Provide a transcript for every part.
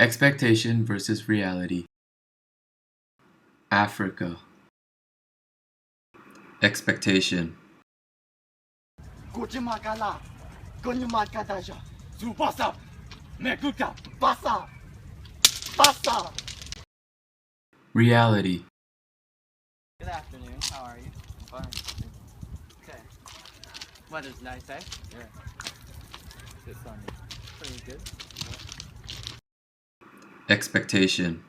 Expectation versus reality. Africa. Expectation. Reality. Good afternoon. How are you? I'm fine. Okay. Weather's nice, eh? Yeah. Good sunny. Pretty good. Expectation.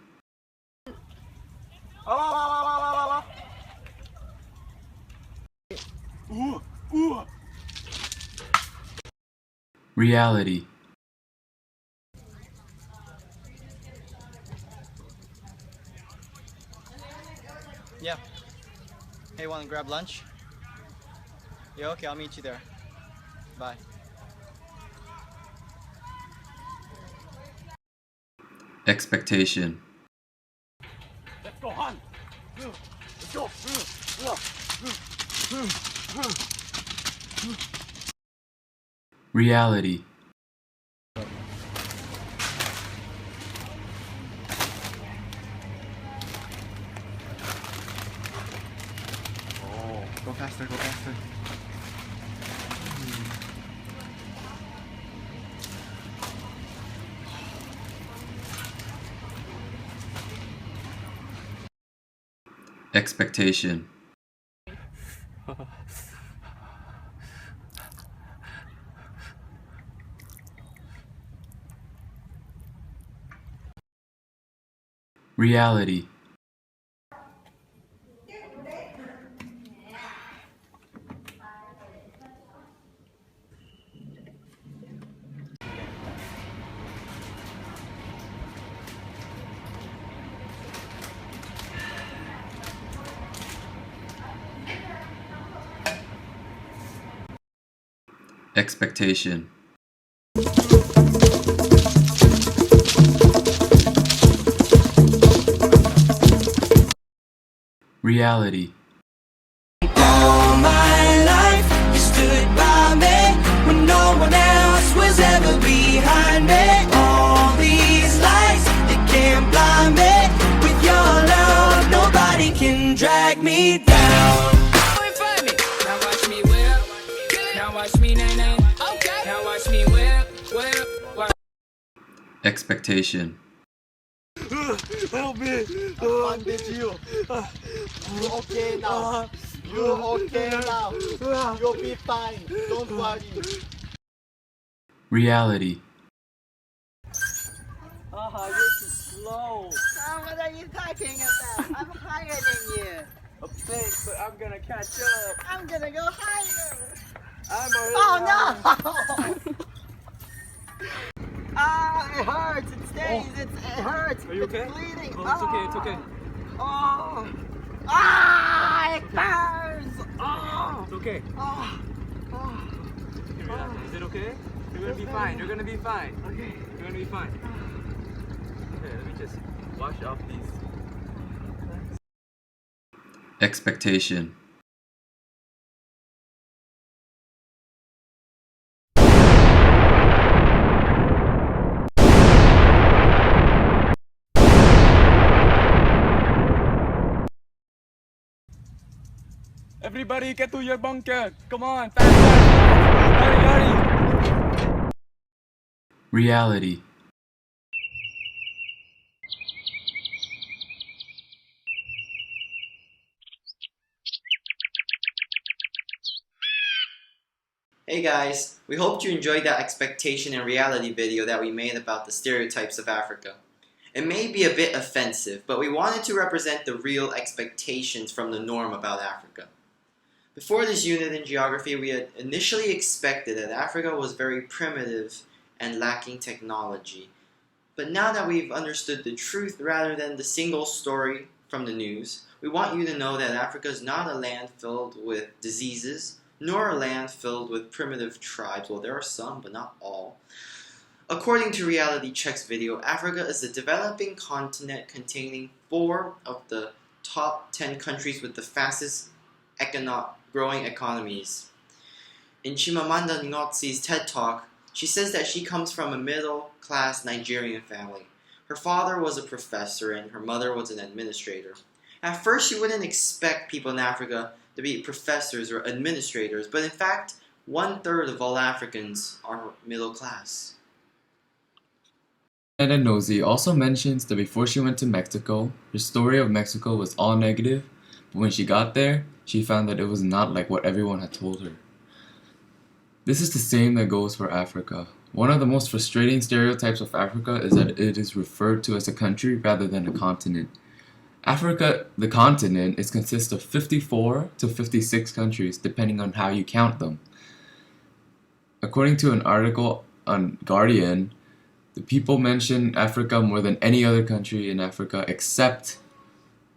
Reality. Yeah. Hey, wanna grab lunch? Yeah, okay, I'll meet you there. Bye. Expectation. Let's go, Han! Let's go! Reality. Oh, go faster, go faster. Expectation. Reality. Expectation. Reality. All my life, you stood by me when no one else was ever behind me. All these lights, they can't blind me. With your love, nobody can drag me down. Now watch me whip. Now watch me nay. Okay. Now watch me whip. Expectation. Help me! Bondage you! You're okay now! You're okay now! You'll be fine! Don't worry! Reality. You're too slow. What are you talking about? I'm higher than you. Thanks, but I'm gonna catch up. I'm gonna go higher. I'm already Oh no! It hurts. It stays. It hurts. Are you okay? It's bleeding. Oh, it's okay, it's okay. Oh. It burns. Oh. It's okay. Oh. Oh. Is it okay? You're gonna be fine. You're gonna be fine. Okay. You're gonna be fine. Okay, let me just wash off these. Expectation. Everybody get to your bunker! Come on! Fast! Hurry! Reality. Hey guys, we hope you enjoyed that expectation and reality video that we made about the stereotypes of Africa. It may be a bit offensive, but we wanted to represent the real expectations from the norm about Africa. Before this unit in geography, we had initially expected that Africa was very primitive and lacking technology. But now that we've understood the truth rather than the single story from the news, we want you to know that Africa is not a land filled with diseases, nor a land filled with primitive tribes. Well, there are some, but not all. According to Reality Check's video, Africa is a developing continent containing 4 of the top 10 countries with the fastest growing economies. In Chimamanda Ngozi's TED Talk, she says that she comes from a middle-class Nigerian family. Her father was a professor and her mother was an administrator. At first, you wouldn't expect people in Africa to be professors or administrators, but in fact, 1/3 of all Africans are middle class. And Nosy also mentions that before she went to Mexico, her story of Mexico was all negative, but when she got there, she found that it was not like what everyone had told her. This is the same that goes for Africa. One of the most frustrating stereotypes of Africa is that it is referred to as a country rather than a continent. Africa, the continent, consists of 54 to 56 countries, depending on how you count them. According to an article on Guardian, the people mention Africa more than any other country in Africa except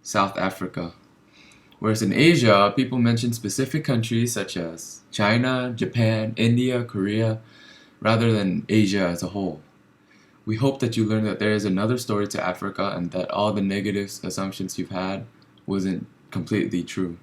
South Africa. Whereas in Asia, people mention specific countries such as China, Japan, India, Korea, rather than Asia as a whole. We hope that you learned that there is another story to Africa and that all the negative assumptions you've had wasn't completely true.